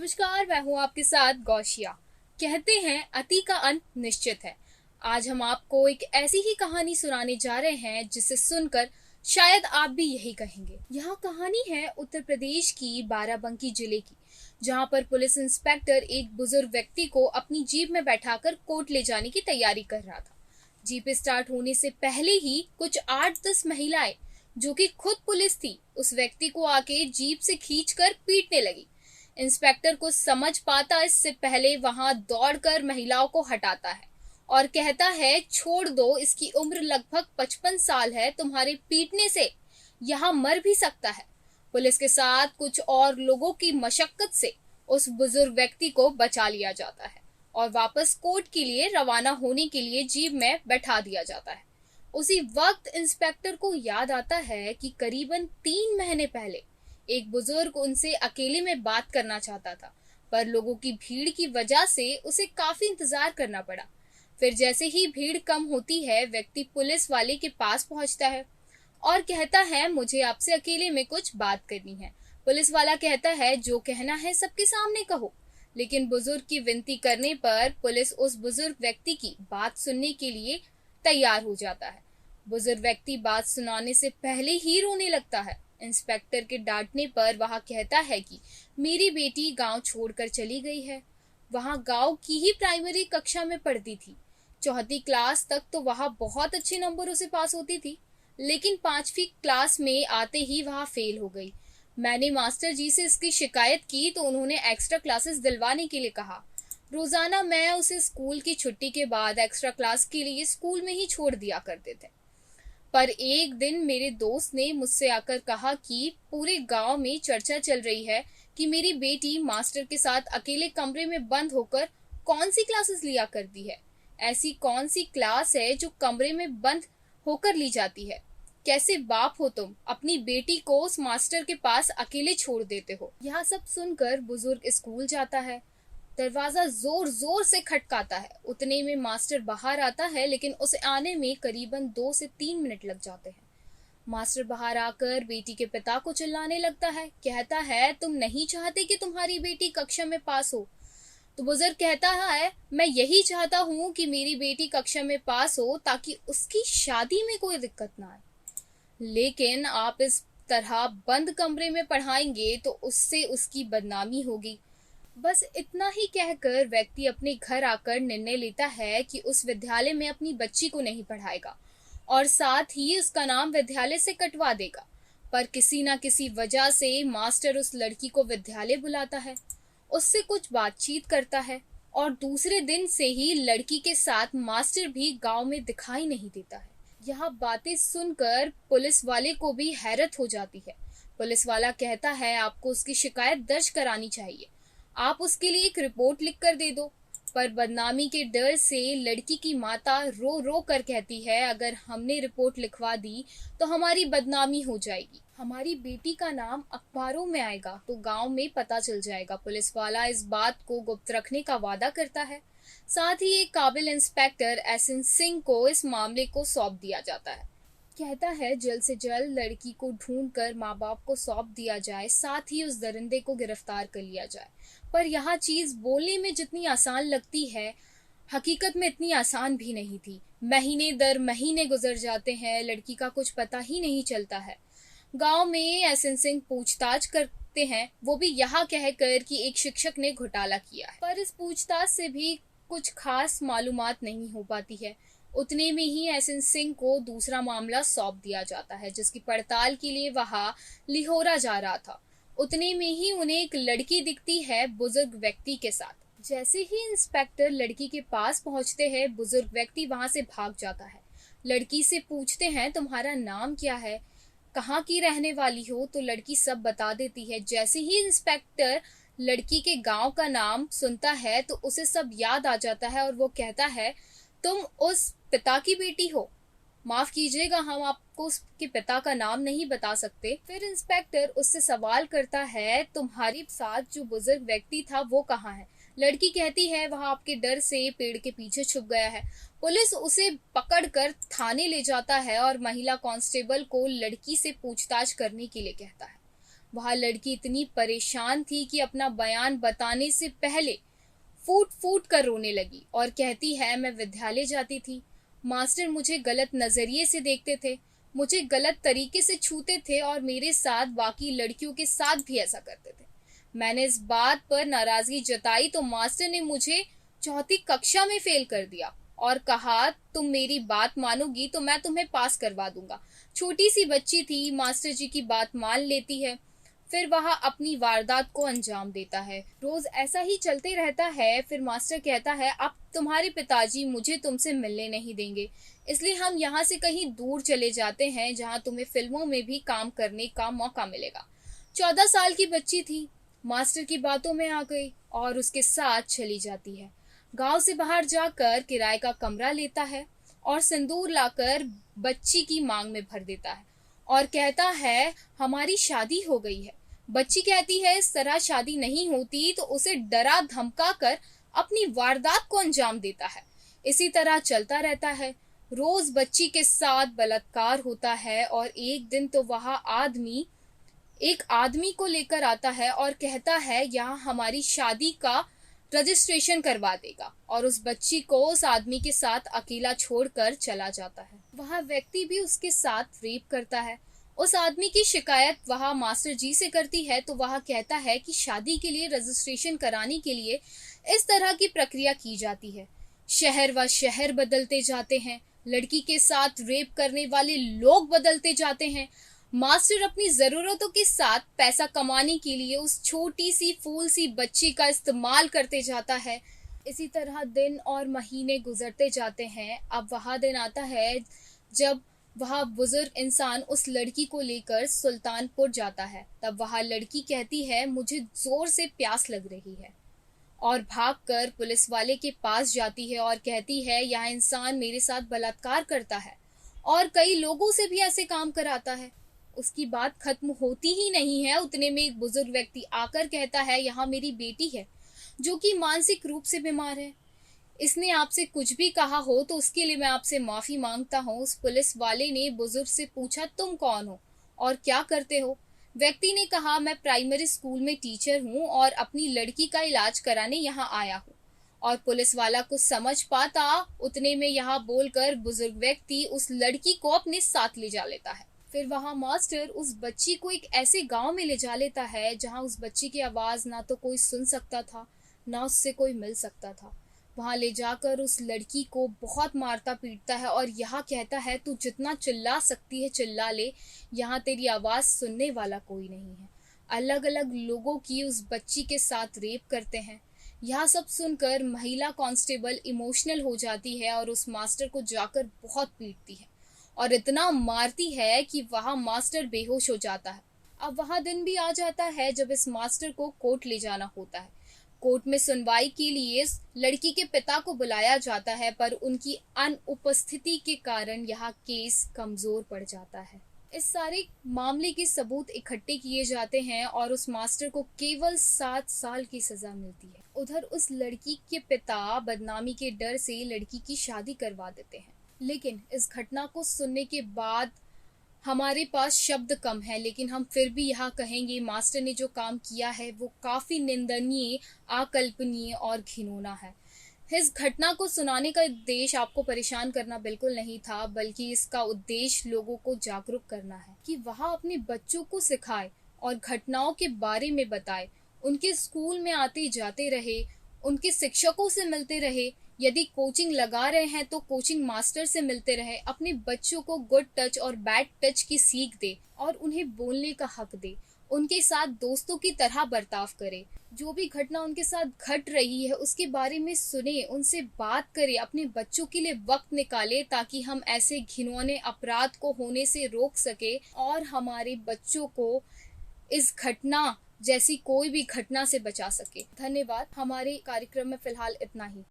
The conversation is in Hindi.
नमस्कार, मैं हूँ आपके साथ गौशिया। कहते हैं अति का अंत निश्चित है। आज हम आपको एक ऐसी ही कहानी सुनाने जा रहे हैं जिसे सुनकर शायद आप भी यही कहेंगे। यह कहानी है उत्तर प्रदेश की बाराबंकी जिले की, जहाँ पर पुलिस इंस्पेक्टर एक बुजुर्ग व्यक्ति को अपनी जीप में बैठाकर कोर्ट ले जाने की तैयारी कर रहा था। जीप स्टार्ट होने से पहले ही कुछ 8-10 महिलाएं, जो कि खुद पुलिस थी, उस व्यक्ति को आके जीप से खींचकर पीटने लगी। इंस्पेक्टर को समझ पाता इससे पहले वहां दौड़कर महिलाओं को हटाता है और कहता है, छोड़ दो, इसकी उम्र लगभग 55 साल है, तुम्हारे पीटने से यहाँ मर भी सकता है। पुलिस के साथ कुछ और लोगों की मशक्कत से उस बुजुर्ग व्यक्ति को बचा लिया जाता है और वापस कोर्ट के लिए रवाना होने के लिए जीप में बैठा दिया जाता है। उसी वक्त इंस्पेक्टर को याद आता है कि करीबन 3 महीने पहले एक बुजुर्ग उनसे अकेले में बात करना चाहता था, पर लोगों की भीड़ की वजह से उसे काफी इंतजार करना पड़ा। फिर जैसे ही भीड़ कम होती है, व्यक्ति पुलिस वाले के पास पहुंचता है और कहता है, मुझे आपसे अकेले में कुछ बात करनी है। पुलिस वाला कहता है, जो कहना है सबके सामने कहो। लेकिन बुजुर्ग की विनती करने पर पुलिस उस बुजुर्ग व्यक्ति की बात सुनने के लिए तैयार हो जाता है। बुजुर्ग व्यक्ति बात सुनाने से पहले ही रोने लगता है। इंस्पेक्टर के डांटने पर वह कहता है कि मेरी बेटी गांव छोड़कर चली गई है। वहां गांव की ही प्राइमरी कक्षा में पढ़ती थी। 4वीं क्लास तक तो वह बहुत अच्छे नंबरों से पास होती थी, लेकिन 5वीं क्लास में आते ही वह फेल हो गई। मैंने मास्टर जी से इसकी शिकायत की तो उन्होंने एक्स्ट्रा क्लासेस दिलवाने के लिए कहा। रोजाना मैं उसे स्कूल की छुट्टी के बाद एक्स्ट्रा क्लास के लिए स्कूल में ही छोड़ दिया करते थे। पर एक दिन मेरे दोस्त ने मुझसे आकर कहा कि पूरे गांव में चर्चा चल रही है कि मेरी बेटी मास्टर के साथ अकेले कमरे में बंद होकर कौन सी क्लासेस लिया करती है। ऐसी कौन सी क्लास है जो कमरे में बंद होकर ली जाती है? कैसे बाप हो तुम, अपनी बेटी को उस मास्टर के पास अकेले छोड़ देते हो। यह सब सुनकर बुजुर्ग स्कूल जाता है। दरवाजा जोर जोर से खटकाता है। उतने में मास्टर बाहर आता है, लेकिन उसे आने में करीबन 2 से 3 मिनट लग जाते हैं। मास्टर बाहर आकर बेटी के पिता को चिल्लाने लगता है। कहता है, तुम नहीं चाहते कि तुम्हारी बेटी कक्षा में पास हो? तो बुजुर्ग कहता है, मैं यही चाहता हूँ कि मेरी बेटी कक्षा में पास हो ताकि उसकी शादी में कोई दिक्कत ना आए, लेकिन आप इस तरह बंद कमरे में पढ़ाएंगे तो उससे उसकी बदनामी होगी। बस इतना ही कहकर व्यक्ति अपने घर आकर निर्णय लेता है कि उस विद्यालय में अपनी बच्ची को नहीं पढ़ाएगा और साथ ही उसका नाम विद्यालय से कटवा देगा। पर किसी न किसी वजह से मास्टर उस लड़की को विद्यालय बुलाता है, उससे कुछ बातचीत करता है और दूसरे दिन से ही लड़की के साथ मास्टर भी गांव में दिखाई नहीं देता है। यह बातें सुनकर पुलिस वाले को भी हैरत हो जाती है। पुलिस वाला कहता है, आपको उसकी शिकायत दर्ज करानी चाहिए, आप उसके लिए एक रिपोर्ट लिख कर दे दो। पर बदनामी के डर से लड़की की माता रो रो कर कहती है, अगर हमने रिपोर्ट लिखवा दी तो हमारी बदनामी हो जाएगी, हमारी बेटी का नाम अखबारों में आएगा तो गांव में पता चल जाएगा। पुलिस वाला इस बात को गुप्त रखने का वादा करता है। साथ ही एक काबिल इंस्पेक्टर एसएन सिंह को इस मामले को सौंप दिया जाता है। कहता है, जल्द से जल्द लड़की को ढूंढकर माँ बाप को सौंप दिया जाए, साथ ही उस दरिंदे को गिरफ्तार कर लिया जाए। पर यह चीज बोलने में जितनी आसान लगती है, हकीकत में इतनी आसान भी नहीं थी। महीने दर महीने गुजर जाते हैं, लड़की का कुछ पता ही नहीं चलता है। गांव में एसएन सिंह पूछताछ करते हैं, वो भी यहाँ कहकर कि एक शिक्षक ने घोटाला किया है। पर इस पूछताछ से भी कुछ खास मालूमात नहीं हो पाती है। उतने में ही एसएन सिंह को दूसरा मामला सौंप दिया जाता है, जिसकी पड़ताल के लिए वहां लिहोरा जा रहा था। उतने में ही उन्हें एक लड़की दिखती है बुजुर्ग व्यक्ति के साथ। जैसे ही इंस्पेक्टर लड़की के पास पहुंचते हैं, बुजुर्ग व्यक्ति वहां से भाग जाता है। लड़की से पूछते हैं, तुम्हारा नाम क्या है, कहाँ की रहने वाली हो? तो लड़की सब बता देती है। जैसे ही इंस्पेक्टर लड़की के गांव का नाम सुनता है तो उसे सब याद आ जाता है और वो कहता है, तुम उस पिता की बेटी हो? माफ कीजिएगा, हम आपको उसके पिता का नाम नहीं बता सकते। फिर इंस्पेक्टर उससे सवाल करता है, तुम्हारे साथ जो बुजुर्ग व्यक्ति था वो कहाँ है? लड़की कहती है, वह आपके डर से पेड़ के पीछे छुप गया है। पुलिस उसे पकड़कर थाने ले जाता है और महिला कांस्टेबल को लड़की से पूछताछ करने के लिए कहता है। वह लड़की इतनी परेशान थी कि अपना बयान बताने से पहले फूट फूट कर रोने लगी और कहती है, मैं विद्यालय जाती थी, मास्टर मुझे गलत नजरिए से देखते थे, मुझे गलत तरीके से छूते थे और मेरे साथ बाकी लड़कियों के साथ भी ऐसा करते थे। मैंने इस बात पर नाराजगी जताई तो मास्टर ने मुझे चौथी कक्षा में फेल कर दिया और कहा, तुम मेरी बात मानोगी तो मैं तुम्हें पास करवा दूंगा। छोटी सी बच्ची थी, मास्टर जी की बात मान लेती है, फिर वह अपनी वारदात को अंजाम देता है। रोज ऐसा ही चलते रहता है। फिर मास्टर कहता है, अब तुम्हारे पिताजी मुझे तुमसे मिलने नहीं देंगे, इसलिए हम यहाँ से कहीं दूर चले जाते हैं जहाँ तुम्हें फिल्मों में भी काम करने का मौका मिलेगा। 14 साल की बच्ची थी, मास्टर की बातों में आ गई और उसके साथ चली जाती है। गांव से बाहर जाकर किराए का कमरा लेता है और सिंदूर लाकर बच्ची की मांग में भर देता है और कहता है, हमारी शादी हो गई है। बच्ची कहती है, इस तरह शादी नहीं होती, तो उसे डरा धमका कर अपनी वारदात को अंजाम देता है। इसी तरह चलता रहता है। रोज बच्ची के साथ बलात्कार होता है और एक दिन तो वह आदमी एक आदमी को लेकर आता है और कहता है, यहाँ हमारी शादी का रजिस्ट्रेशन करवा देगा और उस बच्ची को उस आदमी के साथ अकेला छोड़कर चला जाता है। वह व्यक्ति भी उसके साथ रेप करता है। उस आदमी की शिकायत वह मास्टर जी से करती है तो वह कहता है कि शादी के लिए रजिस्ट्रेशन कराने के लिए इस तरह की प्रक्रिया की जाती है। शहर व शहर बदलते जाते हैं, लड़की के साथ रेप करने वाले लोग बदलते जाते हैं। मास्टर अपनी जरूरतों के साथ पैसा कमाने के लिए उस छोटी सी फूल सी बच्ची का इस्तेमाल करते जाता है। इसी तरह दिन और महीने गुजरते जाते हैं। अब वह दिन आता है जब वह बुजुर्ग इंसान उस लड़की को लेकर सुल्तानपुर जाता है। तब वह लड़की कहती है, मुझे जोर से प्यास लग रही है, और भागकर पुलिस वाले के पास जाती है और कहती है, यह इंसान मेरे साथ बलात्कार करता है और कई लोगों से भी ऐसे काम कराता है। उसकी बात खत्म होती ही नहीं है, उतने में एक बुजुर्ग व्यक्ति आकर कहता है, यहाँ मेरी बेटी है जो कि मानसिक रूप से बीमार है, इसने आपसे कुछ भी कहा हो तो उसके लिए मैं आपसे माफी मांगता हूँ। उस पुलिस वाले ने बुजुर्ग से पूछा, तुम कौन हो और क्या करते हो? व्यक्ति ने कहा, मैं प्राइमरी स्कूल में टीचर हूँ और अपनी लड़की का इलाज कराने यहाँ आया हूँ। और पुलिस वाला कुछ समझ पाता, उतने में यहाँ बोलकर बुजुर्ग व्यक्ति उस लड़की को अपने साथ ले जा लेता है। फिर वहाँ मास्टर उस बच्ची को एक ऐसे गांव में ले जा लेता है जहाँ उस बच्ची की आवाज ना तो कोई सुन सकता था, ना उससे कोई मिल सकता था। वहां ले जाकर उस लड़की को बहुत मारता पीटता है और यहाँ कहता है, तू जितना चिल्ला सकती है चिल्ला ले, यहाँ तेरी आवाज सुनने वाला कोई नहीं है। अलग अलग लोगों की उस बच्ची के साथ रेप करते हैं। यह सब सुनकर महिला कांस्टेबल इमोशनल हो जाती है और उस मास्टर को जाकर बहुत पीटती है और इतना मारती है कि वह मास्टर बेहोश हो जाता है। अब वह दिन भी आ जाता है जब इस मास्टर को कोर्ट ले जाना होता है। कोर्ट में सुनवाई के लिए लड़की के पिता को बुलाया जाता है, पर उनकी अनुपस्थिति के कारण यह केस कमजोर पड़ जाता है। इस सारे मामले के सबूत इकट्ठे किए जाते हैं और उस मास्टर को केवल 7 साल की सजा मिलती है। उधर उस लड़की के पिता बदनामी के डर से लड़की की शादी करवा देते हैं। लेकिन इस घटना को सुनने के बाद हमारे पास शब्द कम है, लेकिन हम फिर भी यहाँ कहेंगे, मास्टर ने जो काम किया है वो काफी निंदनीय, अकल्पनीय और घिनौना है। इस घटना को सुनाने का उद्देश्य आपको परेशान करना बिल्कुल नहीं था, बल्कि इसका उद्देश्य लोगों को जागरूक करना है कि वह अपने बच्चों को सिखाए और घटनाओं के बारे में बताए, उनके स्कूल में आते जाते रहे, उनके शिक्षकों से मिलते रहे, यदि कोचिंग लगा रहे हैं तो कोचिंग मास्टर से मिलते रहे, अपने बच्चों को गुड टच और बैड टच की सीख दे और उन्हें बोलने का हक दे, उनके साथ दोस्तों की तरह बर्ताव करे। जो भी घटना उनके साथ घट रही है उसके बारे में सुने, उनसे बात करे, अपने बच्चों के लिए वक्त निकाले ताकि हम ऐसे घिनौने अपराध को होने से रोक सके और हमारे बच्चों को इस घटना जैसी कोई भी घटना से बचा सके। धन्यवाद। हमारे कार्यक्रम में फिलहाल इतना ही।